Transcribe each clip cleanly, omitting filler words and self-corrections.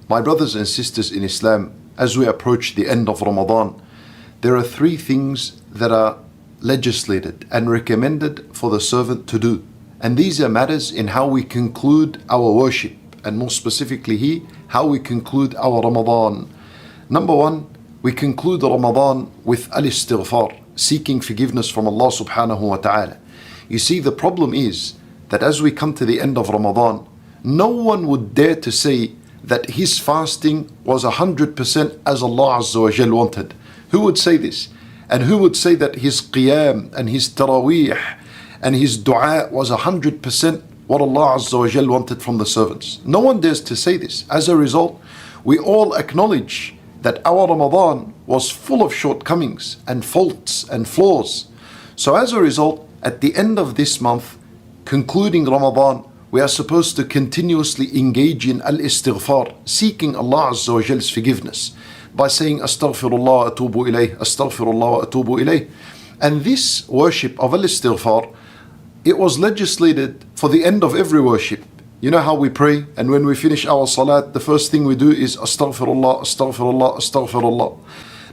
My brothers and sisters in Islam, as we approach the end of Ramadan, there are three things that are legislated and recommended for the servant to do. And these are matters in how we conclude our worship, and more specifically here, how we conclude our Ramadan. Number one, we conclude Ramadan with al-istighfar, seeking forgiveness from Allah subhanahu wa ta'ala. You see, the problem is that as we come to the end of Ramadan, no one would dare to say that his fasting was 100% as Allah Azza wa Jal wanted. Who would say this? And who would say that his qiyam and his taraweeh and his dua was 100% what Allah Azza wa Jal wanted from the servants? No one dares to say this. As a result, we all acknowledge that our Ramadan was full of shortcomings and faults and flaws. So as a result, at the end of this month, concluding Ramadan, we are supposed to continuously engage in al-istighfar, seeking Allah Azza wa Jal's forgiveness by saying astaghfirullah atubu ilayh, astaghfirullah atubu ilayh. And this worship of al-istighfar, it was legislated for the end of every worship. You know how we pray, and when we finish our salat, the first thing we do is astaghfirullah, astaghfirullah, astaghfirullah.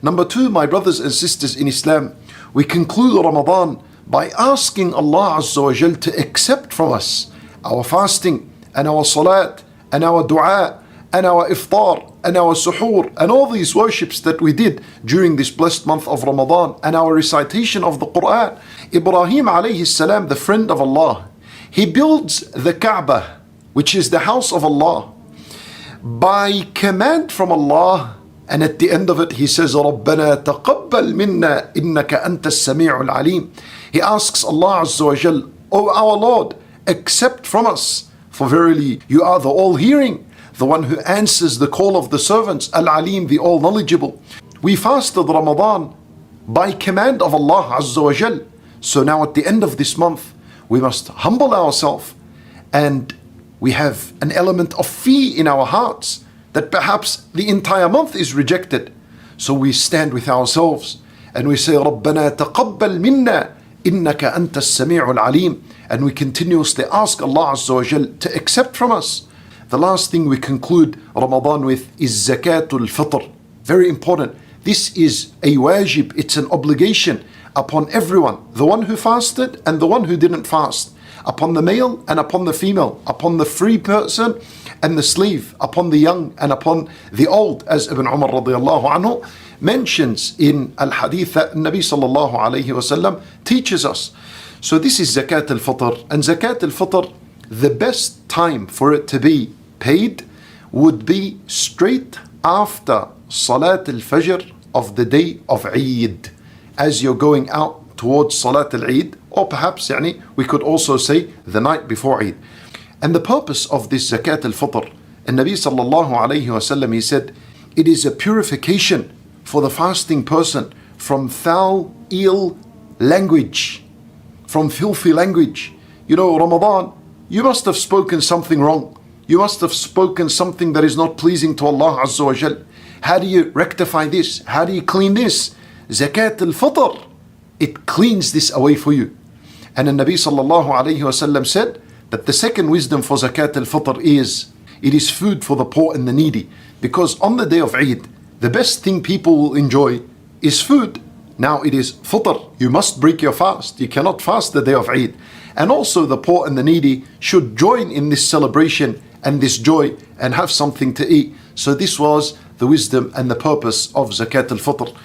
Number two, my brothers and sisters in Islam, we conclude Ramadan by asking Allah Azza wa Jal to accept from us our fasting and our salat and our dua and our iftar and our suhoor and all these worships that we did during this blessed month of Ramadan and our recitation of the Quran. Ibrahim alayhi salam, the friend of Allah, he builds the Kaaba, which is the house of Allah, by command from Allah, and at the end of it he says رَبَّنَا تَقَبَّلْ مِنَّا إِنَّكَ أَنْتَ السَّمِيعُ الْعَلِيمُ. He asks Allah Azza wa Jal, O our Lord, accept from us, for verily you are the all-hearing, the one who answers the call of the servants, Al-Alim, the all-knowledgeable. We fasted Ramadan by command of Allah Azza wa Jal. So now at the end of this month, we must humble ourselves, and we have an element of fear in our hearts that perhaps the entire month is rejected. So we stand with ourselves and we say, رَبَّنَا تَقَبَّلْ مِنَّا إِنَّكَ أَنْتَ السَّمِيعُ الْعَلِيمُ. And we continuously ask Allah Azza wa Jal to accept from us. The last thing we conclude Ramadan with is zakatul fitr. Very important. This is a wajib, it's an obligation upon everyone, the one who fasted and the one who didn't fast, upon the male and upon the female, upon the free person and the slave, upon the young and upon the old, as Ibn Umar radiallahu anhu mentions in al-hadith that Nabi sallallahu alayhi wasallam teaches us. So this is zakat al-fitr, and zakat al-fitr, the best time for it to be paid would be straight after Salat al-Fajr of the day of Eid, as you're going out towards Salat al-Eid, or perhaps we could also say the night before Eid. And the purpose of this zakat al-fitr, and Nabi sallallahu alayhi wasallam, he said, it is a purification for the fasting person from foul, ill language, from filthy language. You know, Ramadan, you must have spoken something wrong. You must have spoken something that is not pleasing to Allah Azza wa Jal. How do you rectify this? How do you clean this? Zakat al-fitr, it cleans this away for you. And the Nabi sallallahu alayhi wasallam said that the second wisdom for zakat al-fitr is, it is food for the poor and the needy. Because on the day of Eid, the best thing people will enjoy is food. Now it is fitr, you must break your fast. You cannot fast the day of Eid. And also the poor and the needy should join in this celebration and this joy and have something to eat. So this was the wisdom and the purpose of zakat al-fitr.